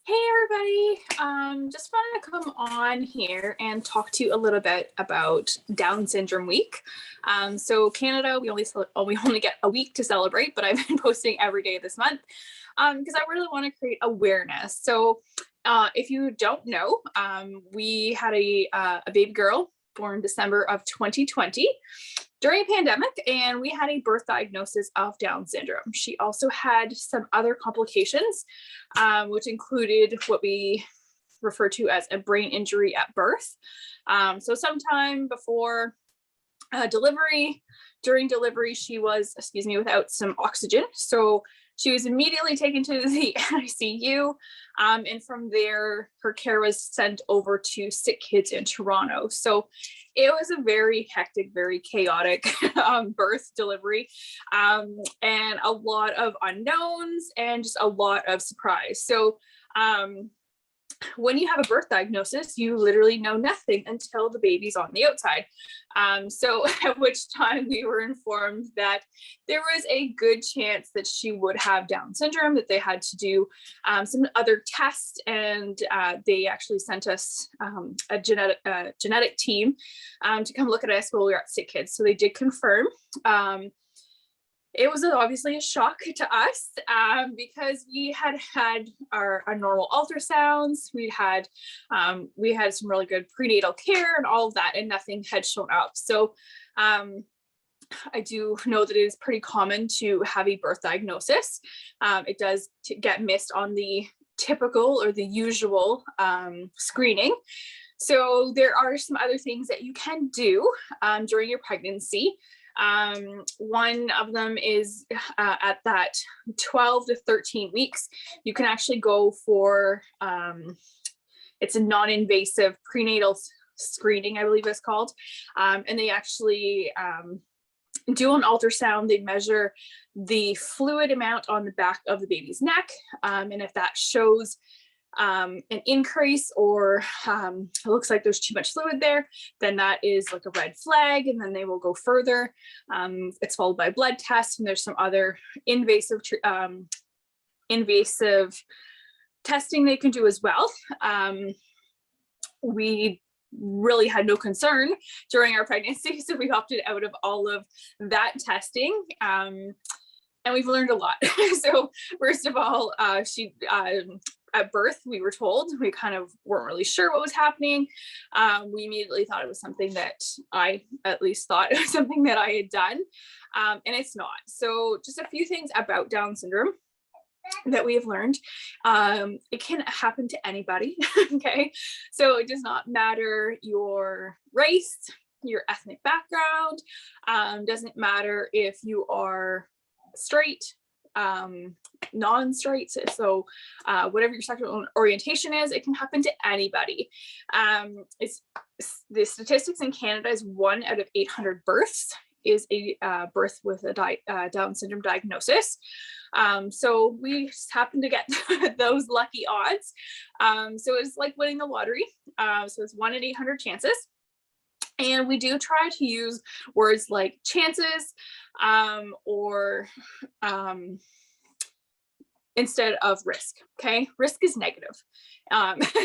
Hey everybody, just wanted to come on here and talk to you a little bit about Down Syndrome Week. So Canada, we only get a week to celebrate, but I've been posting every day this month because I really want to create awareness. So if you don't know, we had a baby girl born December of 2020 during a pandemic, and we had a birth diagnosis of Down syndrome. She also had some other complications, which included what we refer to as a brain injury at birth. So sometime before delivery, during delivery, she was, without some oxygen. So she was immediately taken to the NICU, and from there, her care was sent over to Sick Kids in Toronto. So it was a very hectic, very chaotic birth delivery, and a lot of unknowns and just a lot of surprise. So when you have a birth diagnosis, you literally know nothing until the baby's on the outside. So at which time we were informed that there was a good chance that she would have Down syndrome, that they had to do some other tests, and they actually sent us a genetic team to come look at us while we were at Sick Kids. So they did confirm. It was obviously a shock to us because we had our normal ultrasounds. We had some really good prenatal care and all of that, and nothing had shown up. So I do know that it is pretty common to have a birth diagnosis. It does get missed on the typical or the usual screening. So there are some other things that you can do during your pregnancy. One of them is at that 12 to 13 weeks, you can actually go for, it's a non-invasive prenatal screening, I believe it's called. And they actually do an ultrasound. They measure the fluid amount on the back of the baby's neck. And if that shows an increase, or it looks like there's too much fluid there, then that is like a red flag, and then they will go further. It's followed by blood tests, and there's some other invasive testing they can do as well. We really had no concern during our pregnancy, so we opted out of all of that testing. And we've learned a lot. So first of all, at birth, we were told, we kind of weren't really sure what was happening. We immediately thought it was something that I at least thought it was something that I had done, and it's not. So just a few things about Down syndrome that we have learned. It can happen to anybody, okay? So it does not matter your race, your ethnic background, doesn't matter if you are straight, non-straight, so whatever your sexual orientation is, it can happen to anybody. The statistics in Canada is 1 out of 800 births is a birth with a Down syndrome diagnosis. So we just happen to get those lucky odds. So it's like winning the lottery. So it's 1 in 800 chances. And we do try to use words like chances, or instead of risk, okay? Risk is negative.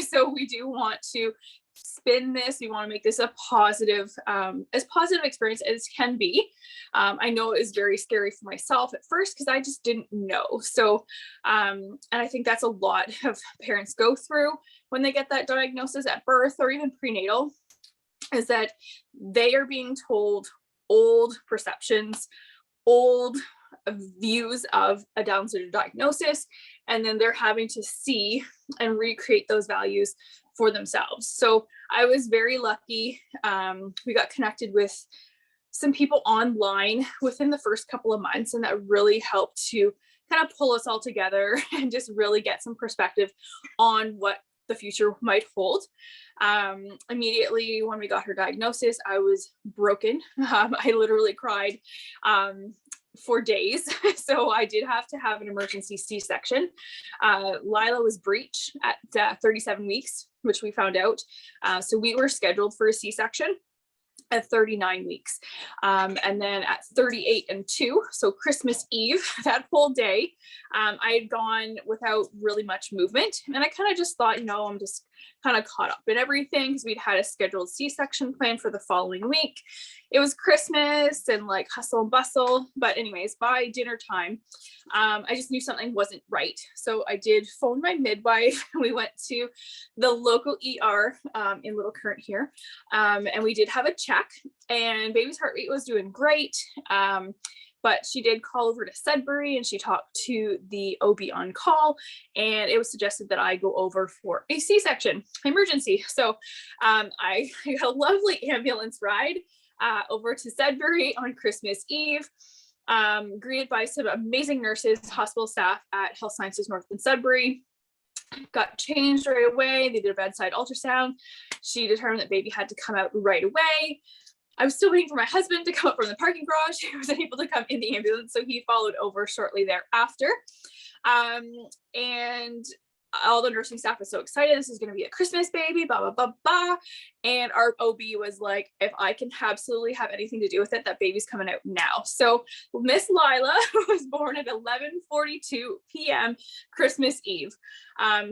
So we do want to spin this. We want to make this a positive, as positive experience as can be. I know it was very scary for myself at first because I just didn't know. So, and I think that's a lot of parents go through when they get that diagnosis at birth or even prenatal, is that they are being told old perceptions, old views of a Down syndrome diagnosis, and then they're having to see and recreate those values for themselves. So I was very lucky. We got connected with some people online within the first couple of months, and that really helped to kind of pull us all together and just really get some perspective on what the future might hold. Immediately when we got her diagnosis, I was broken. I literally cried for days. So I did have to have an emergency C-section. Lila was breech at 37 weeks, which we found out. So we were scheduled for a C-section. at 39 weeks. And then at 38 and 2, so Christmas Eve, that whole day, I had gone without really much movement. And I kind of just thought, I'm just kind of caught up in everything because we'd had a scheduled C-section plan for the following week. It was Christmas and like hustle and bustle. But anyways, by dinner time, I just knew something wasn't right. So I did phone my midwife. We went to the local ER in Little Current here. And we did have a check, and baby's heart rate was doing great. But she did call over to Sudbury and she talked to the OB on call, and it was suggested that I go over for a C-section emergency. So I got a lovely ambulance ride over to Sudbury on Christmas Eve, greeted by some amazing nurses, hospital staff at Health Sciences North in Sudbury. Got changed right away. They did a bedside ultrasound. She determined that baby had to come out right away. I was still waiting for my husband to come up from the parking garage. He wasn't able to come in the ambulance, so he followed over shortly thereafter. And all the nursing staff was so excited. This is going to be a Christmas baby, blah, blah, blah, blah. And our OB was like, if I can absolutely have anything to do with it, that baby's coming out now. So Miss Lila was born at 11:42 p.m. Christmas Eve.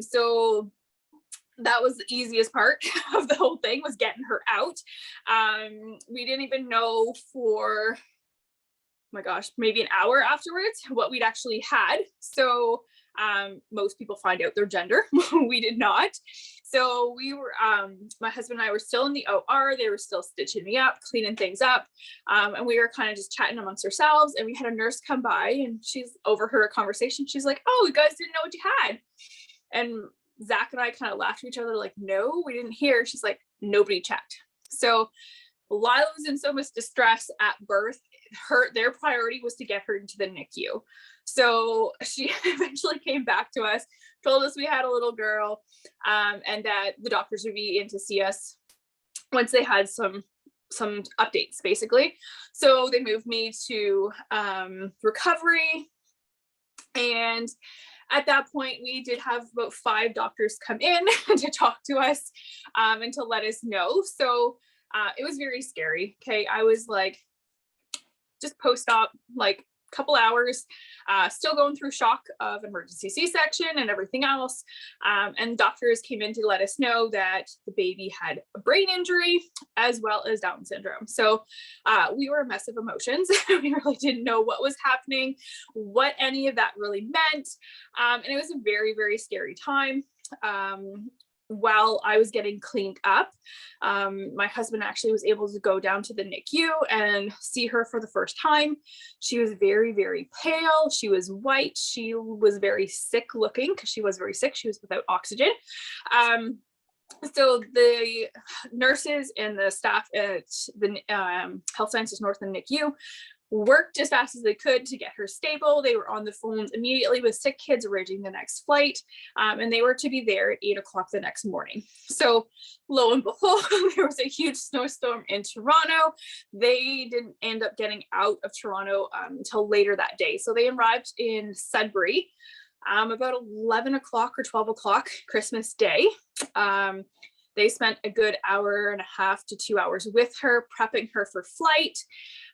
So that was the easiest part of the whole thing, was getting her out. We didn't even know for, oh my gosh, maybe an hour afterwards what we'd actually had. So most people find out their gender. We did not. So we were, my husband and I were still in the OR. They were still stitching me up, cleaning things up. And we were kind of just chatting amongst ourselves. And we had a nurse come by, and she's overheard a conversation. She's like, "Oh, you guys didn't know what you had." And Zach and I kind of laughed at each other like, "No, we didn't hear." She's like, "Nobody checked." So Lila was in so much distress at birth. Their priority was to get her into the NICU. So she eventually came back to us, told us we had a little girl, and that the doctors would be in to see us once they had some updates, basically. So they moved me to recovery. And at that point, we did have about 5 doctors come in to talk to us and to let us know. So it was very scary. Okay. I was like, just post-op, like a couple hours, still going through shock of emergency C-section and everything else. And doctors came in to let us know that the baby had a brain injury as well as Down syndrome. So we were a mess of emotions. We really didn't know what was happening, what any of that really meant. And it was a very, very scary time. While I was getting cleaned up, my husband actually was able to go down to the NICU and see her for the first time. She was very, very pale. She was white. She was very sick looking because she was very sick. She was without oxygen. So the nurses and the staff at the Health Sciences North and NICU worked as fast as they could to get her stable. They were on the phones immediately with sick kids arranging the next flight, and they were to be there at 8 o'clock the next morning. So lo and behold, there was a huge snowstorm in Toronto. They didn't end up getting out of Toronto until later that day. So they arrived in Sudbury about 11 o'clock or 12 o'clock Christmas Day. They spent a good hour and a half to 2 hours with her, prepping her for flight.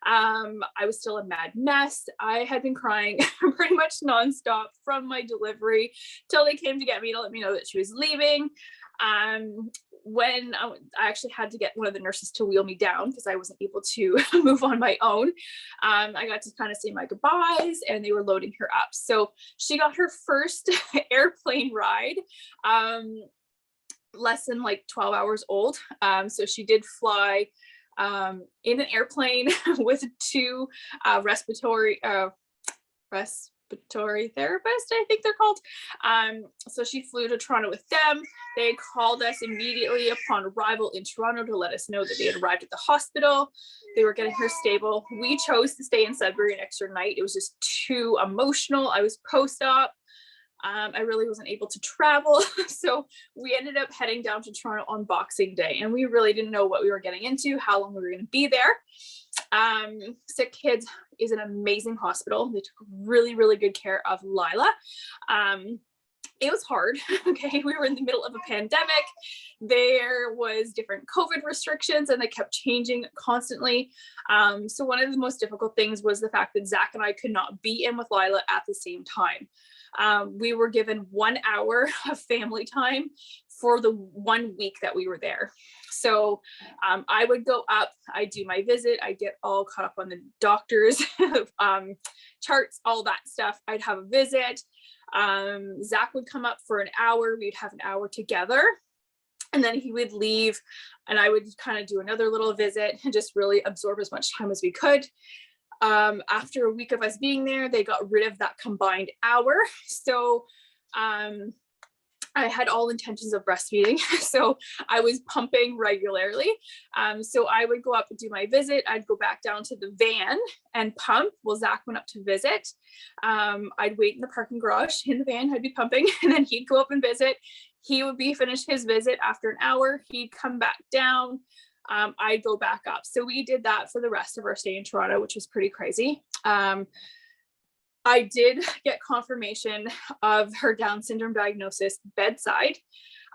I was still a mad mess. I had been crying pretty much nonstop from my delivery till they came to get me to let me know that she was leaving. When I actually had to get one of the nurses to wheel me down because I wasn't able to move on my own, I got to kind of say my goodbyes, and they were loading her up. So she got her first airplane ride. Less than like 12 hours old. So she did fly in an airplane with 2 respiratory therapists, I think they're called. So she flew to Toronto with them. They called us immediately upon arrival in Toronto to let us know that they had arrived at the hospital. They were getting her stable. We chose to stay in Sudbury an extra night. It was just too emotional. I was post-op. I really wasn't able to travel. So we ended up heading down to Toronto on Boxing Day, and we really didn't know what we were getting into, how long we were going to be there. Sick Kids is an amazing hospital. They took really, really good care of Lila. it was hard. Okay. We were in the middle of a pandemic. There was different COVID restrictions and they kept changing constantly. So one of the most difficult things was the fact that Zach and I could not be in with Lila at the same time. We were given 1 hour of family time for the 1 week that we were there. So I would go up, I do my visit, I get all caught up on the doctor's charts, all that stuff. I'd have a visit. Zach would come up for an hour, we'd have an hour together, and then he would leave and I would kind of do another little visit and just really absorb as much time as we could. After a week of us being there, they got rid of that combined hour. So I had all intentions of breastfeeding. So I was pumping regularly. So I would go up and do my visit. I'd go back down to the van and pump. Well, Zach went up to visit. I'd wait in the parking garage in the van. I'd be pumping and then he'd go up and visit. He would be finished his visit after an hour. He'd come back down. I'd go back up. So we did that for the rest of our stay in Toronto, which was pretty crazy. I did get confirmation of her Down syndrome diagnosis bedside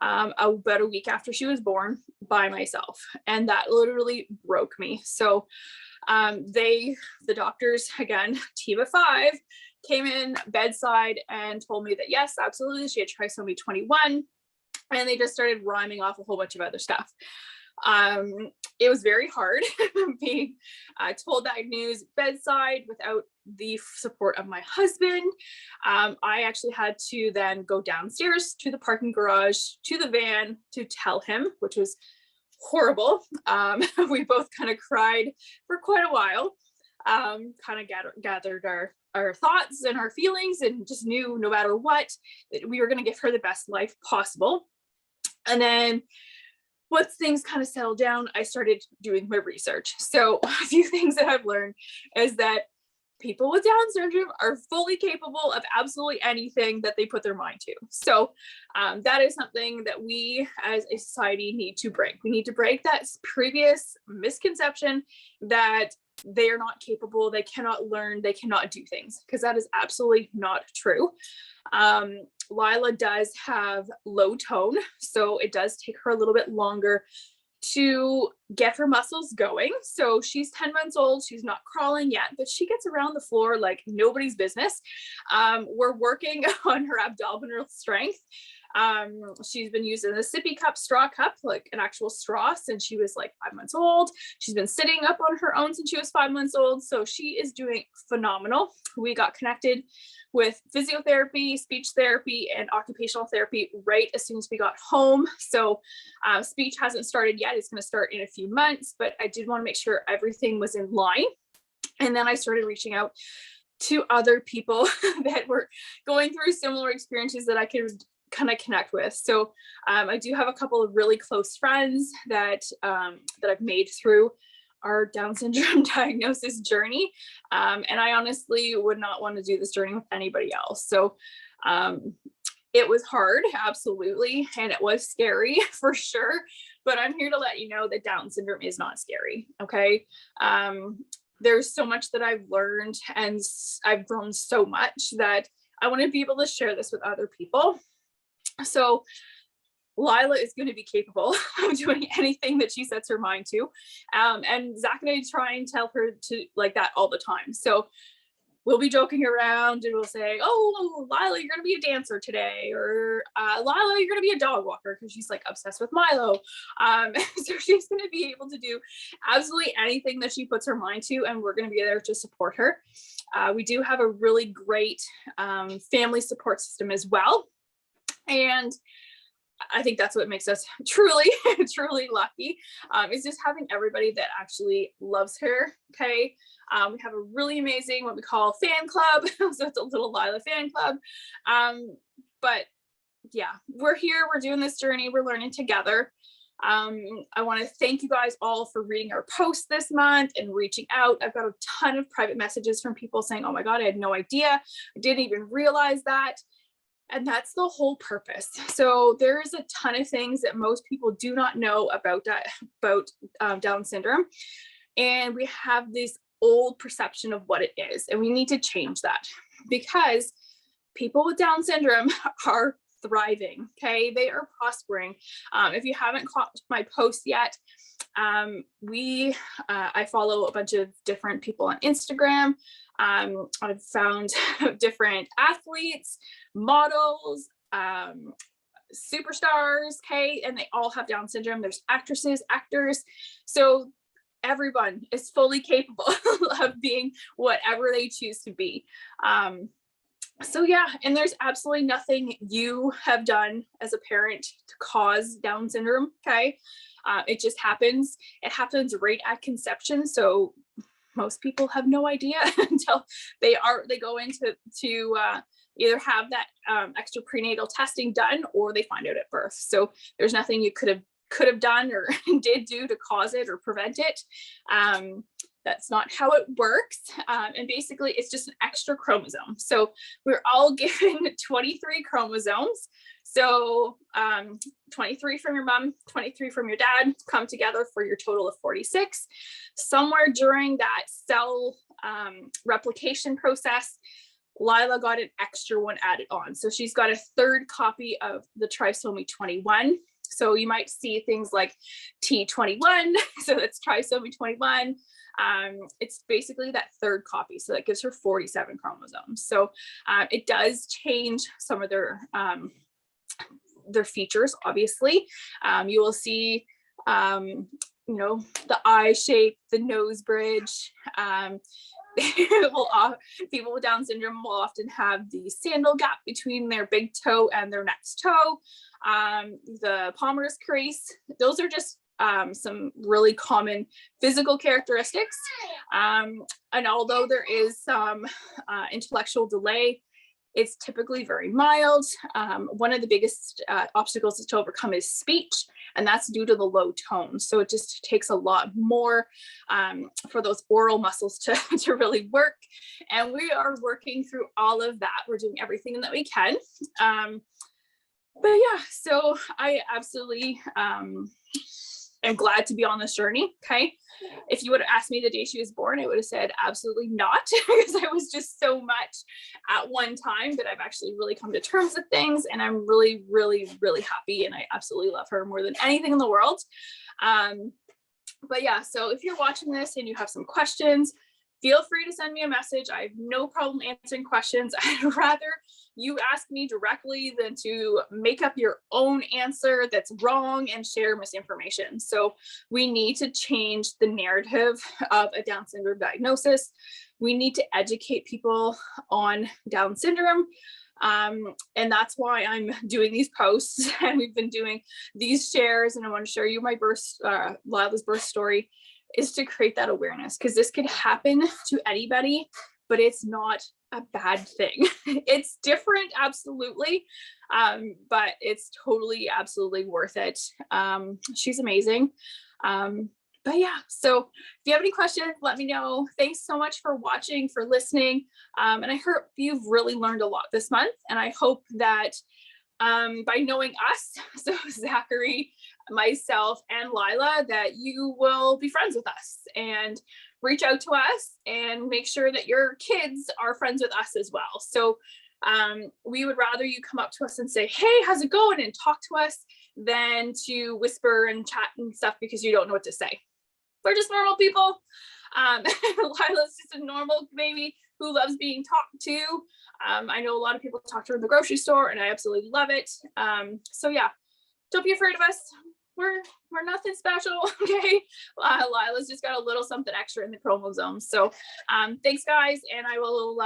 about a week after she was born by myself. And that literally broke me. So the doctors, again, team of 5, came in bedside and told me that yes, absolutely, she had trisomy 21. And they just started rhyming off a whole bunch of other stuff. It was very hard being told that news bedside without the support of my husband. I actually had to then go downstairs to the parking garage, to the van to tell him, which was horrible. We both kind of cried for quite a while, kind of gathered our thoughts and our feelings and just knew no matter what, that we were going to give her the best life possible. And then once things kind of settled down, I started doing my research. So a few things that I've learned is that people with Down syndrome are fully capable of absolutely anything that they put their mind to. So that is something that we as a society need to break. We need to break that previous misconception that they are not capable, they cannot learn, they cannot do things, because that is absolutely not true. Lila does have low tone, so it does take her a little bit longer to get her muscles going. So she's 10 months old, she's not crawling yet, but she gets around the floor like nobody's business. We're working on her abdominal strength. She's been using a sippy cup, straw cup, like an actual straw, since she was like 5 months old. She's been sitting up on her own since she was 5 months old. So she is doing phenomenal. We got connected with physiotherapy, speech therapy, and occupational therapy right as soon as we got home. So speech hasn't started yet. It's going to start in a few months, but I did want to make sure everything was in line. And then I started reaching out to other people that were going through similar experiences that I could kind of connect with. So I do have a couple of really close friends that I've made through our Down syndrome diagnosis journey. And I honestly would not want to do this journey with anybody else. So it was hard, absolutely. And it was scary for sure, but I'm here to let you know that Down syndrome is not scary. Okay. There's so much that I've learned and I've grown so much that I want to be able to share this with other people. So Lila is going to be capable of doing anything that she sets her mind to. And Zach and I try and tell her to like that all the time. So we'll be joking around and we'll say, oh, Lila, you're going to be a dancer today. Or Lila, you're going to be a dog walker, because she's like obsessed with Milo. So she's going to be able to do absolutely anything that she puts her mind to. And we're going to be there to support her. We do have a really great family support system as well. And I think that's what makes us truly, truly lucky, is just having everybody that actually loves her. Okay. We have a really amazing, what we call fan club. So it's a little Lila fan club. But yeah, we're here, we're doing this journey, we're learning together. I want to thank you guys all for reading our post this month and reaching out. I've got a ton of private messages from people saying, oh my God, I had no idea. I didn't even realize that. And that's the whole purpose. So there's a ton of things that most people do not know about Down syndrome. And we have this old perception of what it is. And we need to change that, because people with Down syndrome are thriving. Okay, they are prospering. If you haven't caught my post yet, I follow a bunch of different people on Instagram. I've found different athletes, models, superstars, okay, and they all have Down syndrome. There's actresses, actors, so everyone is fully capable of being whatever they choose to be. So yeah, and there's absolutely nothing you have done as a parent to cause Down syndrome, okay? It just happens. It happens right at conception, so most people have no idea until they go into either have that extra prenatal testing done, or they find out at birth. So there's nothing you could have done or did do to cause it or prevent it. That's not how it works. And basically it's just an extra chromosome. So we're all given 23 chromosomes. So 23 from your mom, 23 from your dad come together for your total of 46. Somewhere during that cell replication process, Lila got an extra one added on. So she's got a third copy of the trisomy 21. So you might see things like T21, so that's trisomy 21. It's basically that third copy. So that gives her 47 chromosomes. So it does change some of their features, obviously. You will see, the eye shape, the nose bridge. People with Down syndrome will often have the sandal gap between their big toe and their next toe. The Palmer's crease. Those are just some really common physical characteristics. And although there is some intellectual delay, it's typically very mild. One of the biggest obstacles to overcome is speech, and that's due to the low tone. So it just takes a lot more for those oral muscles to really work. And we are working through all of that. We're doing everything that we can. But yeah, so I absolutely am glad to be on this journey. Okay. If you would have asked me the day she was born, I would have said absolutely not, because I was just so much at one time. But I've actually really come to terms with things, and I'm really, really, really happy, and I absolutely love her more than anything in the world. But yeah, so if you're watching this and you have some questions, feel free to send me a message. I have no problem answering questions. I'd rather you ask me directly than to make up your own answer that's wrong and share misinformation. So we need to change the narrative of a Down syndrome diagnosis. We need to educate people on Down syndrome. And that's why I'm doing these posts, and we've been doing these shares, and I want to share you my Lila's birth story, is to create that awareness, because this could happen to anybody, but it's not a bad thing. It's different, absolutely, but it's totally, absolutely worth it. She's amazing. But yeah, so if you have any questions, let me know. Thanks so much for watching, for listening. And I hope you've really learned a lot this month. And I hope that by knowing us, so Zachary, myself, and Lila, that you will be friends with us and reach out to us and make sure that your kids are friends with us as well. So we would rather you come up to us and say, hey, how's it going, and talk to us, than to whisper and chat and stuff because you don't know what to say. We're just normal people. Lila's just a normal baby who loves being talked to. I know a lot of people talk to her in the grocery store, and I absolutely love it. So yeah, don't be afraid of us. We're nothing special, okay? Lila's just got a little something extra in the chromosomes. So thanks, guys, and I will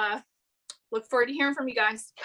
look forward to hearing from you guys. Bye.